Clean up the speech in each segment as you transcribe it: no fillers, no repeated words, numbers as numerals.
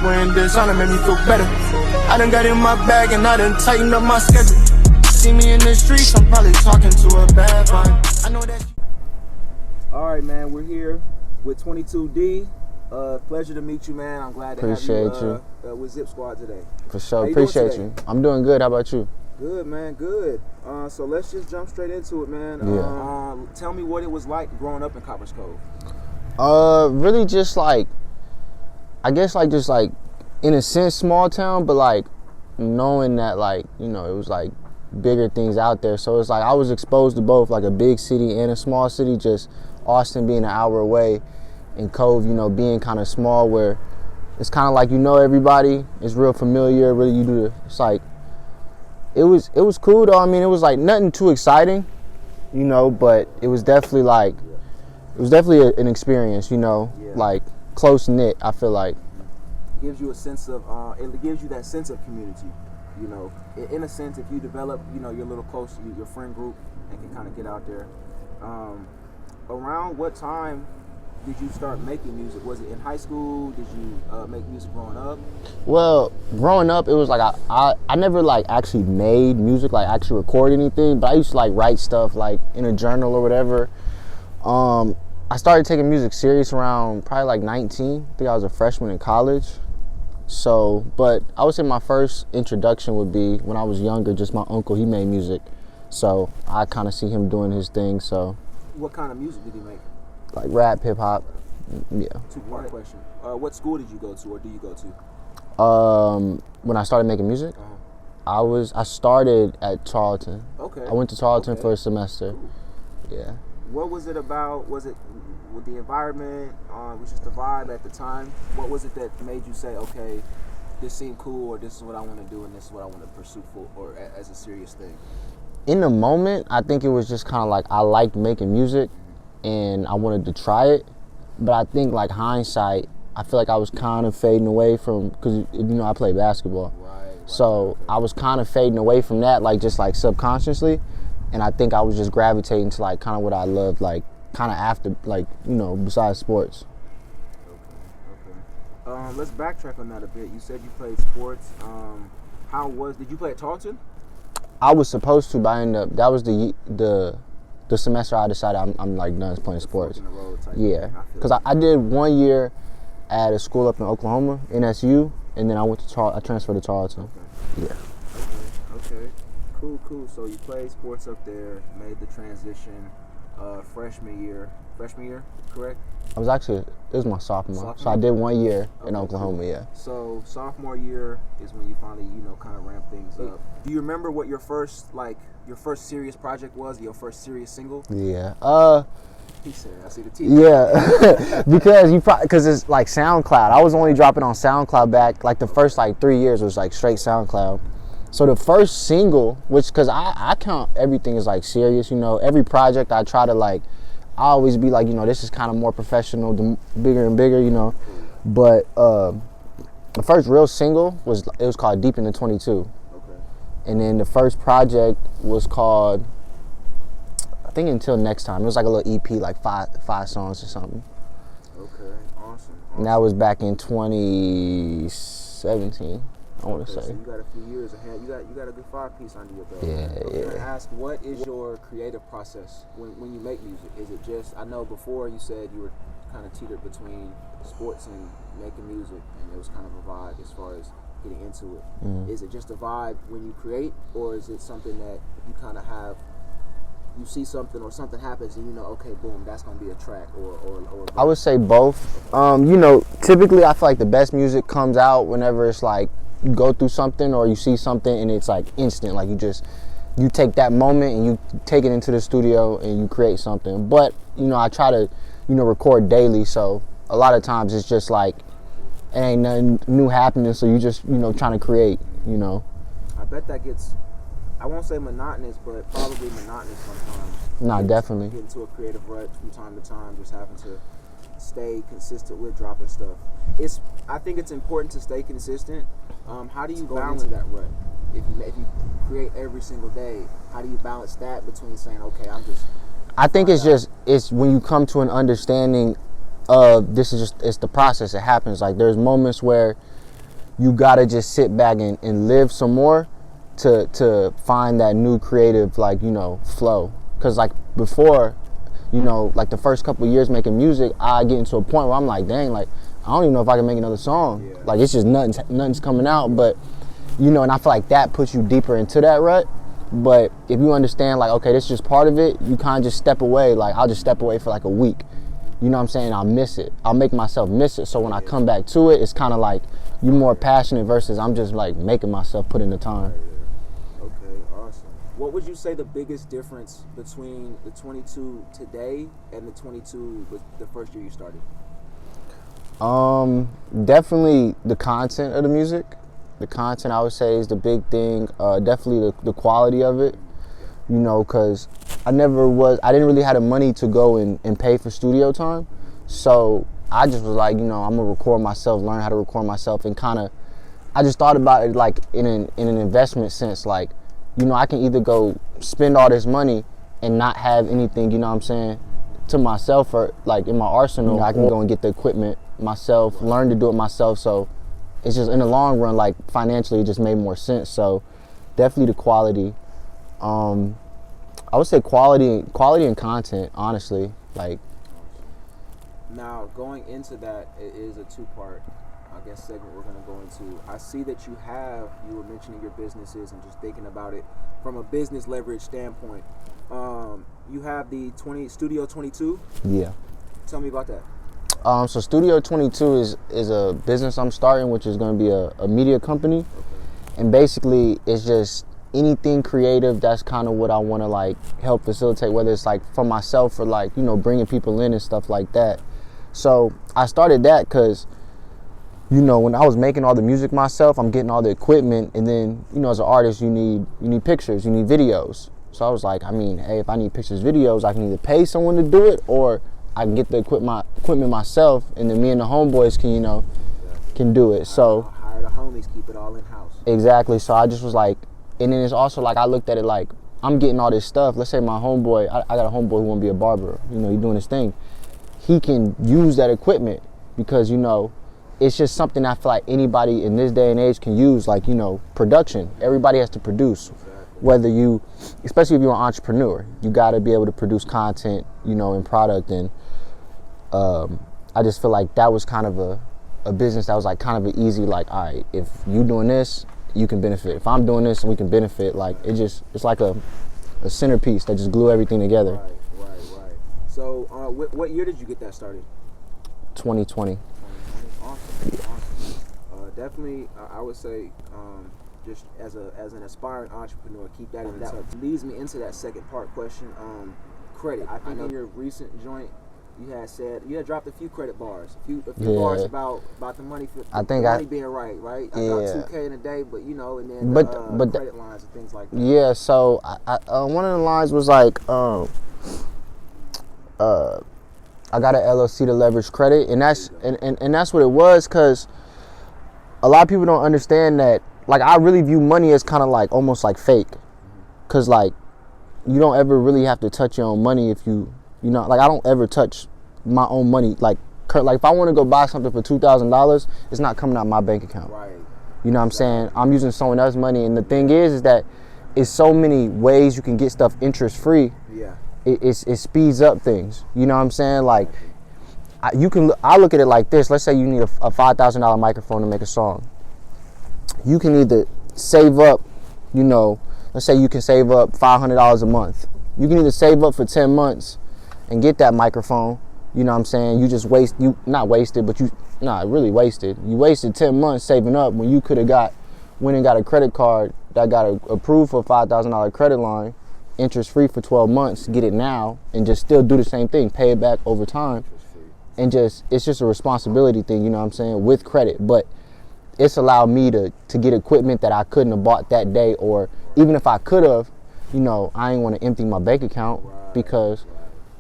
when dishonor made me feel better. I done got in my bag and I done tightened up my schedule. See me in the streets, I'm probably talking to a bad vibe. I know that. Alright, man, we're here with 22D. Pleasure to meet you, man. I'm glad to have you with Zip Squad today. For sure. Appreciate you. I'm doing good. How about you? Good, man. Good. So let's just jump straight into it, man. Tell me what it was like growing up in Copperas Cove. Really just like, I guess like just like, in a sense, small town, but like knowing that like, you know, it was like bigger things out there. So it's like I was exposed to both like a big city and a small city, just Austin being an hour away and Cove, you know, being kind of small where it's kind of like, you know, everybody, it's real familiar, really you do it's like, it was cool though. I mean, it was like nothing too exciting, you know, but it was definitely like, an experience, you know, like close knit, I feel like. It gives you a sense of, it gives you that sense of community, you know. In a sense, if you develop, you know, your little close, your friend group and can kind of get out there. Around what time did you start making music? Was it in high school? Did you make music growing up? Well, growing up, it was like I never like actually made music, like actually record anything, but I used to like write stuff like in a journal or whatever. I started taking music serious around probably like 19. I think I was a freshman in college. So, but I would say my first introduction would be when I was younger, just my uncle, he made music. So I kind of see him doing his thing, so. What kind of music did he make? Like rap, hip hop, yeah. Two-part question. What school did you go to, or do you go to? When I started making music, I started at Charlton. Okay. I went to Charlton for a semester. Cool. Yeah. What was it about? Was it with the environment? Was just the vibe at the time? What was it that made you say, okay, this seemed cool, or this is what I want to do, and this is what I want to pursue for, or as a serious thing? In the moment, I think it was just kind of like I liked making music and I wanted to try it. But I think like hindsight, I feel like I was kind of fading away from, because you know I play basketball. Right, so I was kind of fading away from that, like just like subconsciously. And I think I was just gravitating to like kind of what I loved, like kind of after, like, you know, besides sports. Okay. Let's backtrack on that a bit. You said you played sports. Did you play at Charlton? I was supposed to, but I ended up, that was the semester I decided I'm like done playing sports. Yeah, because I did 1 year at a school up in Oklahoma, NSU, and then I transferred to Charlton. Okay. Yeah. Okay. Cool. So you played sports up there, made the transition freshman year, correct? It was my sophomore. So I did 1 year in Oklahoma, yeah. So sophomore year is when you finally, you know, kind of ramp things up. Do you remember what your first serious project was, your first serious single? Yeah. He said, I see the teeth. Yeah, because it's like SoundCloud. I was only dropping on SoundCloud back, like the first like 3 years was like straight SoundCloud. So the first single, which, because I count everything as like serious, you know, every project I try to like, I always be like, you know, this is kind of more professional, bigger and bigger, you know. But the first real single was called Deep into 22. Okay. And then the first project was called, I think, Until Next Time. It was like a little EP, like five songs or something. Okay, awesome. And that was back in 2017. I want to say. So you got a few years ahead. You got a good 5-piece under your belt. Yeah. Can I ask, what is your creative process when you make music? Is it just, I know before you said you were kind of teetered between sports and making music, and it was kind of a vibe as far as getting into it. Mm-hmm. Is it just a vibe when you create, or is it something that you kind of have, you see something or something happens and you know, okay, boom, that's going to be a track or I would say both. You know, typically I feel like the best music comes out whenever it's like, you go through something or you see something and it's like instant, like you take that moment and you take it into the studio and you create something. But you know, I try to, you know, record daily, so a lot of times it's just like it ain't nothing new happening, so you just, you know, trying to create, you know. I bet that gets, I won't say monotonous, but probably monotonous sometimes. Nah, definitely. Get into a creative rut from time to time, just having to stay consistent with dropping stuff. I think it's important to stay consistent. How do you balance that rut? If you create every single day, how do you balance that between saying, okay, I think it's when you come to an understanding of it's the process. It happens. Like there's moments where you gotta just sit back and live some more to find that new creative, like, you know, flow. Because like before, you know, like the first couple of years making music, I get into a point where I'm like, dang, like I don't even know if I can make another song. Yeah. Like it's just nothing's coming out. But you know, and I feel like that puts you deeper into that rut. But if you understand, like, okay, this is just part of it, you kind of just step away. Like I'll just step away for like a week. You know what I'm saying? I'll miss it. I'll make myself miss it. So when I come back to it, it's kind of like you're more passionate versus I'm just like making myself put in the time. Okay, awesome. What would you say the biggest difference between the 22 today and the 22 with the first year you started? Definitely the content of the music. The content, I would say, is the big thing. Definitely the quality of it. You know, because I didn't really have the money to go and pay for studio time. So I just was like, you know, I'm gonna record myself, learn how to record myself, and kind of, I just thought about it like in an investment sense. Like, you know, I can either go spend all this money and not have anything, you know what I'm saying, to myself or like in my arsenal. You know, I can go and get the equipment myself, learn to do it myself. So it's just in the long run, like financially, it just made more sense. So definitely the quality. I would say quality and content, honestly. Like, now going into that, it is a two-part, I guess, segment we're going to go into. I see that you were mentioning your businesses and just thinking about it from a business leverage standpoint. You have the Studio 22. Yeah. Tell me about that. So Studio 22 is a business I'm starting, which is going to be a media company. Okay. And basically it's just anything creative. That's kind of what I want to like help facilitate, whether it's like for myself or like, you know, bringing people in and stuff like that. So I started that because, you know, when I was making all the music myself, I'm getting all the equipment, and then, you know, as an artist, you need pictures, you need videos. So I was like, I mean, hey, if I need pictures, videos, I can either pay someone to do it, or I can get the equipment myself, and then me and the homeboys can, you know, can do it. So hire the homies, keep it all in house. Exactly. So I just was like, and then it's also like I looked at it like I'm getting all this stuff. Let's say my homeboy, I got a homeboy who want to be a barber. You know, he's doing his thing. He can use that equipment because, you know, it's just something I feel like anybody in this day and age can use. Like, you know, production. Everybody has to produce. Exactly. Whether you, especially if you're an entrepreneur, you got to be able to produce content, you know, and product. And I just feel like that was kind of a business that was like kind of an easy, like, all right, if you doing this, you can benefit. If I'm doing this, we can benefit. Like, it's like a centerpiece that just glue everything together. Right. So what year did you get that started? 2020. Awesome. Definitely, I would say, just as an aspiring entrepreneur, keep that in touch. That leads me into that second part question. Credit. I think in your recent joint, you had dropped a few credit bars, a few bars about the money being right. I got $2K in a day, but you know, and then but credit lines and things like that. Yeah. So I one of the lines was like, I got an LLC to leverage credit, and that's what it was, because a lot of people don't understand that. Like, I really view money as kind of like almost like fake, because like you don't ever really have to touch your own money if you know, like I don't ever touch my own money. Like if I want to go buy something for $2,000, it's not coming out my bank account. Right. You know what I'm saying? I'm using someone else's money, and the thing is that it's so many ways you can get stuff interest free. Yeah. It speeds up things. You know what I'm saying? Like I look at it like this. Let's say you need a $5,000 microphone to make a song. You can either save up, you know, let's say you can save up $500 a month. You can either save up for 10 months and get that microphone. You know what I'm saying? You just not wasted, but really wasted. You wasted 10 months saving up when you could have went and got a credit card that got approved for a $5,000 credit line, interest free for 12 months, get it now, and just still do the same thing, pay it back over time. And it's just a responsibility thing, you know what I'm saying, with credit. But it's allowed me to get equipment that I couldn't have bought that day, or even if I could have, you know, I ain't want to empty my bank account, because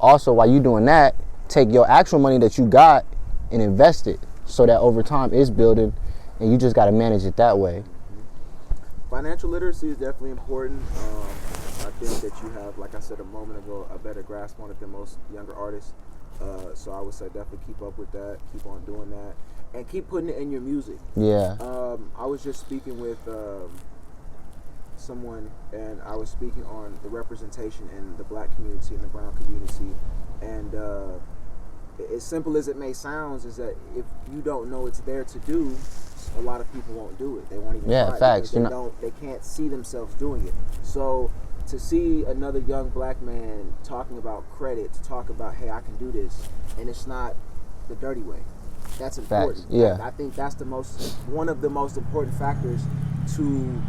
also while you doing that, take your actual money that you got and invest it, so that over time it's building, and you just got to manage it that way. Financial literacy is definitely important. I think that you have, like I said a moment ago, a better grasp on it than most younger artists. So I would say definitely keep up with that, keep on doing that, and keep putting it in your music. Yeah. I was just speaking with someone, and I was speaking on the representation in the black community and the brown community, and as simple as it may sound, is that if you don't know it's there to do, a lot of people won't do it. They won't even try facts. it. They can't see themselves doing it. So to see another young black man talking about credit, to talk about, hey, I can do this, and it's not the dirty way. That's important. Facts. Yeah. I think that's one of the most important factors to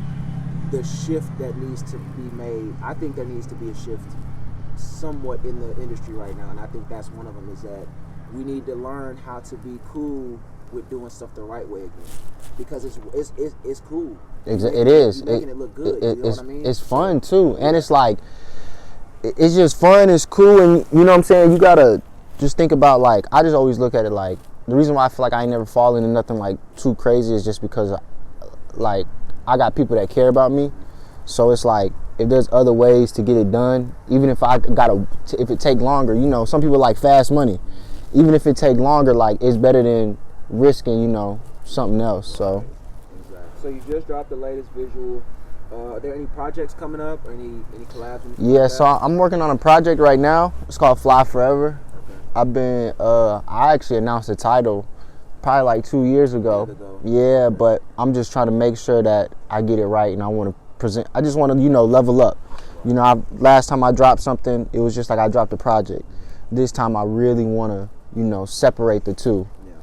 the shift that needs to be made. I think there needs to be a shift somewhat in the industry right now, and I think that's one of them, is that we need to learn how to be cool with doing stuff the right way again, because it's cool. It is. You're making it look good. You know what I mean? It's fun too, and it's like it's just fun. It's cool, and you know what I'm saying. You gotta just think about, like, I just always look at it like, the reason why I feel like I ain't never fallen into nothing like too crazy is just because, like, I got people that care about me. So it's like, if there's other ways to get it done, even if if it take longer, you know, some people like fast money. Even if it take longer, like, it's better than risking, you know, something else. So. Exactly. So you just dropped the latest visual. Are there any projects coming up, or any collabs? Yeah, so I'm working on a project right now. It's called Fly Forever. Okay. I actually announced the title probably like 2 years ago. Yeah, but I'm just trying to make sure that I get it right, and I just want to, you know, level up. You know, last time I dropped something, it was just like I dropped a project. This time I really want to, you know, separate the two. Yeah.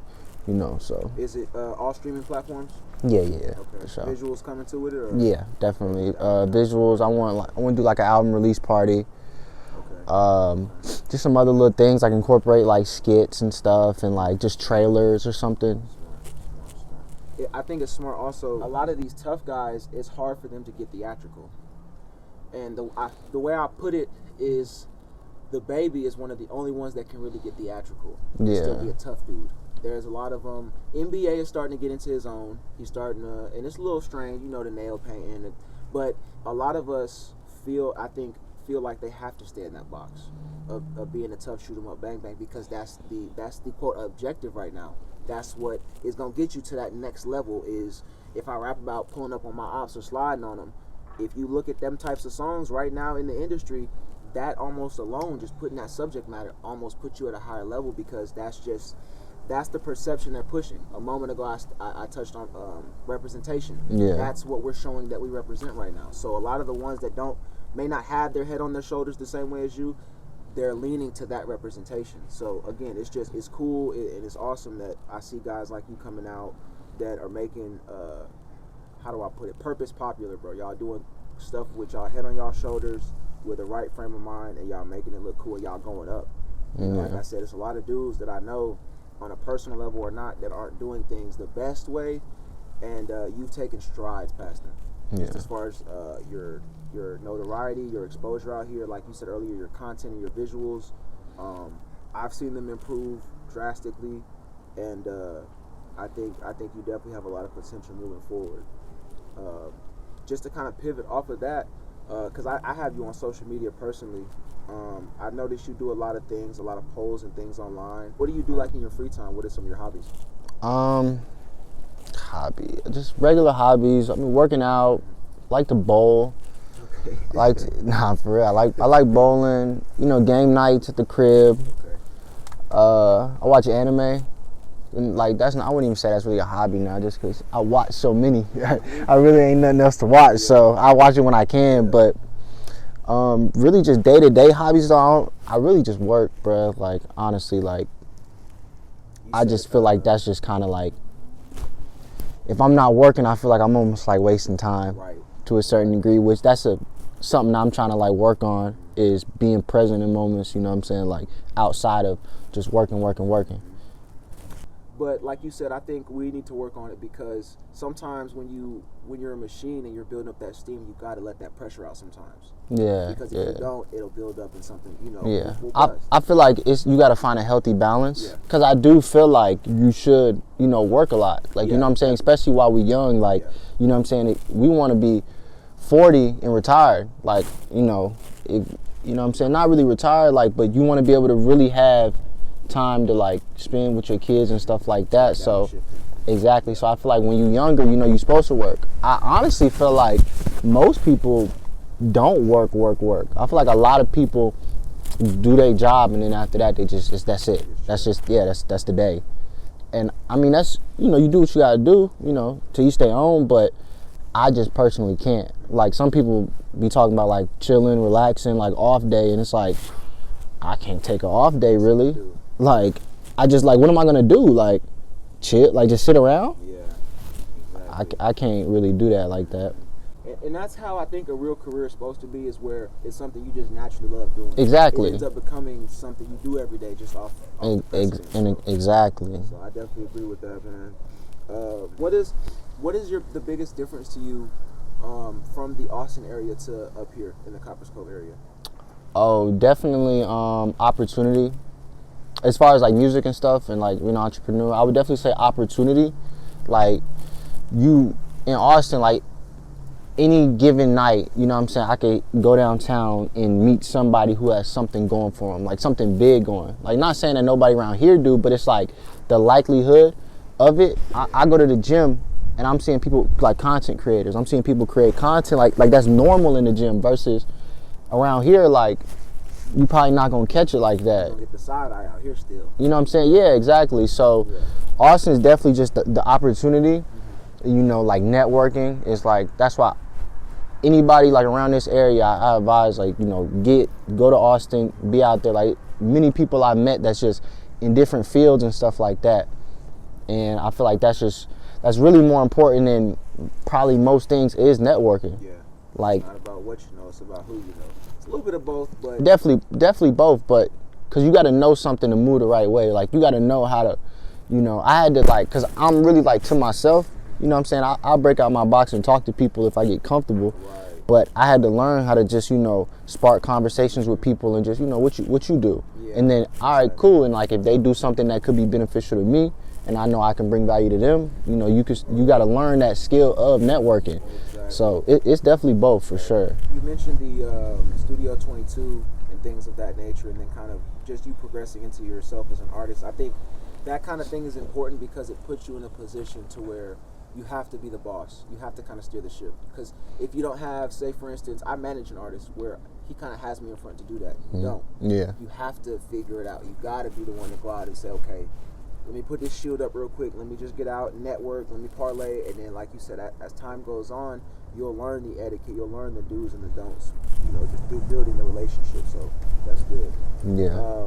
You know, so. Is it all streaming platforms? Yeah. Okay. For sure. Visuals coming to it, or? Yeah, definitely. Visuals. I want to do like an album release party. Okay. Just some other little things, like incorporate like skits and stuff, and like just trailers or something. I think it's smart also. A lot of these tough guys, it's hard for them to get theatrical. And the way I put it is, the baby is one of the only ones that can really get theatrical. And still be a tough dude. There's a lot of them. NBA is starting to get into his own. He's starting to, and it's a little strange, you know, the nail painting. But a lot of us feel like they have to stay in that box of being a tough shoot 'em up bang bang, because that's the quote objective right now. That's what is gonna get you to that next level. Is if I rap about pulling up on my ops or sliding on them. If you look at them types of songs right now in the industry, that almost alone, just putting that subject matter, almost puts you at a higher level, because that's the perception they're pushing. A moment ago, I touched on representation. Yeah. That's what we're showing that we represent right now. So a lot of the ones that may not have their head on their shoulders the same way as you, they're leaning to that representation. So again, it's cool, and it's awesome that I see guys like you coming out that are making, how do I put it, purpose popular, bro. Y'all doing stuff with y'all head on y'all shoulders, with the right frame of mind, and y'all making it look cool. Y'all going up. Like I said, it's a lot of dudes that I know, on a personal level or not, that aren't doing things the best way, and you've taken strides past them. Just as far as your notoriety, your exposure out here, like you said earlier, your content and your visuals, I've seen them improve drastically, and I think you definitely have a lot of potential moving forward. Just to kind of pivot off of that, because I have you on social media personally. I noticed you do a lot of things, a lot of polls and things online. What do you do like in your free time? What are some of your hobbies? Just regular hobbies. I mean, working out, like to bowl. Okay. For real. I like bowling. You know, game nights at the crib. Okay. I watch anime. And like I wouldn't even say that's really a hobby now, just because I watch so many. I really ain't nothing else to watch, so I watch it when I can. But really just day-to-day hobbies, I really just work, bro. Like, honestly, like, I just feel like that's just kind of like, if I'm not working, I feel like I'm almost like wasting time to a certain degree, which that's something I'm trying to like work on, is being present in moments, you know what I'm saying, like outside of just working. But like you said, I think we need to work on it, because sometimes when you're a machine and you're building up that steam, you got to let that pressure out sometimes. Yeah. Because if you don't, it'll build up in something, you know. Yeah. I feel like you got to find a healthy balance, because I do feel like you should, you know, work a lot. Like, you know what I'm saying, especially while we're young, like, you know what I'm saying, we want to be 40 and retired, like, you know, if, you know what I'm saying, not really retired, like, but you want to be able to really have time to like spend with your kids and stuff like that. So Downshift. exactly. So I feel like when you're younger, you know, you're supposed to work. I honestly feel like most people don't work. I feel like a lot of people do their job, and then after that, that's it. That's just, yeah, that's the day. And I mean, that's, you know, you do what you gotta do, you know, till you stay home. But I just personally can't. Like, some people be talking about like chilling, relaxing, like off day, and it's like, I can't take an off day really. Like, I just, like, what am I gonna do? Like, chill, like just sit around? Yeah, exactly. I can't really do that like that. And that's how I think a real career is supposed to be, is where it's something you just naturally love doing. Exactly. It ends up becoming something you do every day just off precedent. Exactly. So I definitely agree with that, man. What is the biggest difference to you from the Austin area to up here in the Copperas Cove area? Oh, definitely opportunity. As far as like music and stuff and like being an entrepreneur, I would definitely say opportunity. Like, you in Austin, like any given night, you know what I'm saying, I could go downtown and meet somebody who has something going for them, like something big going. Like, not saying that nobody around here do, but it's like the likelihood of it. I go to the gym and I'm seeing people like content creators. I'm seeing people create content like that's normal in the gym, versus around here, like, you probably not gonna catch it like that. You're gonna get the side eye out here still. You know what I'm saying? Yeah, exactly. So Austin's definitely just the opportunity. You know, like networking is like, that's why anybody like around this area, I advise, like, you know, go to Austin, be out there. Like, many people I met that's just in different fields and stuff like that. And I feel like that's really more important than probably most things is networking. Yeah. Like, It's not about what you know, it's about who you know. It's a little bit of both, but definitely both, but because you got to know something to move the right way. Like, you got to know how to, you know, I had to, like, because I'm really like to myself, you know what I'm saying, I'll break out my box and talk to people if I get comfortable. Right. But I had to learn how to just, you know, spark conversations with people and just, you know, what you do. Yeah, And then, all right, cool. And like, if they do something that could be beneficial to me and I know I can bring value to them, you know, you got to learn that skill of networking. Exactly. So it's definitely both, for sure. You mentioned the Studio 22 and things of that nature, and then kind of just you progressing into yourself as an artist. I think that kind of thing is important because it puts you in a position to where you have to be the boss. You have to kind of steer the ship. Because if you don't have, say for instance, I manage an artist where he kind of has me in front to do that. You don't. Yeah. You have to figure it out. You got to be the one to go out and say, okay, let me put this shield up real quick. Let me just get out, network, let me parlay. And then, like you said, as time goes on, you'll learn the etiquette. You'll learn the do's and the don'ts. You know, just through building the relationship. So that's good. Yeah.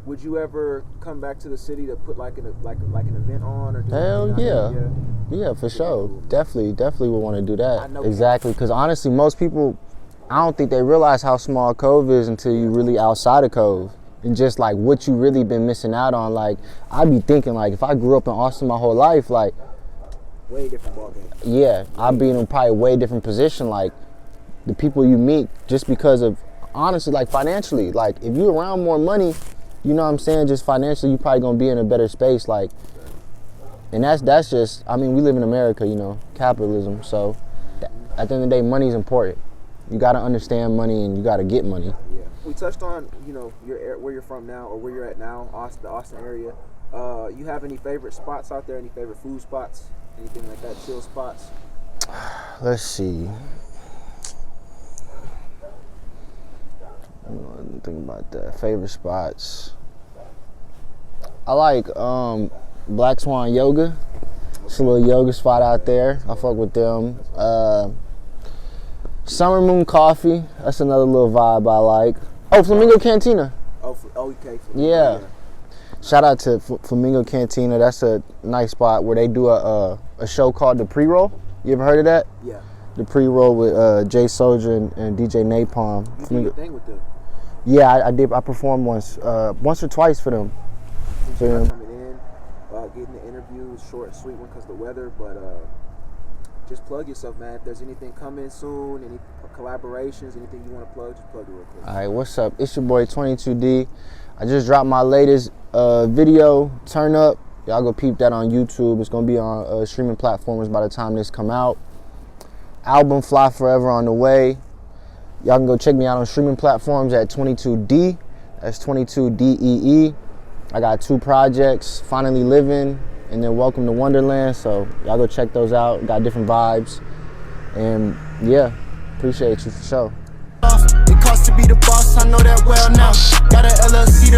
Would you ever come back to the city to put like an event on or do Hell anything out yeah. there? Yeah, for sure. Definitely would want to do I that. know. Exactly, because honestly, most people, I don't think they realize how small Cove is until you really outside of Cove. And just like what you really been missing out on. Like, I be thinking, like, if I grew up in Austin my whole life, like, Way different ballgame. yeah, I'd be in a probably way different position. Like, the people you meet, just because of, honestly, like, financially, like, if you around more money, you know what I'm saying, just financially, you probably gonna be in a better space. Like, and that's just, I mean, we live in America, you know, capitalism. So at the end of the day, money is important. You gotta understand money and you gotta get money. Yeah. We touched on, you know, where you're from now or where you're at now, the Austin area. You have any favorite spots out there? Any favorite food spots? Anything like that? Chill spots? Let's see. I don't think about that. Favorite spots. I like Black Swan Yoga. It's a little yoga spot out there. I fuck with them. Summer Moon Coffee. That's another little vibe I like. Oh, Flamingo Cantina. Okay. Yeah. Shout out to Flamingo Cantina. That's a nice spot where they do a show called The Pre-Roll. You ever heard of that? Yeah. The Pre-Roll with Jay Soldier and DJ Napalm. You did your thing with them. Yeah, I did. I performed once or twice for them. Coming in, getting the interview, short and sweet one because the weather, but just plug yourself, man. If there's anything coming soon, any collaborations, anything you want to plug, just plug it real quick. All right, what's up? It's your boy 22D. I just dropped my latest video, Turn Up. Y'all go peep that on YouTube. It's gonna be on streaming platforms by the time this come out. Album Fly Forever on the way. Y'all can go check me out on streaming platforms at 22D. That's 22DEE. I got 2 projects, Finally Living and then Welcome to Wonderland. So y'all go check those out. Got different vibes. And yeah, appreciate you for sure. It costs to be the boss, I know that well now. Got a LLC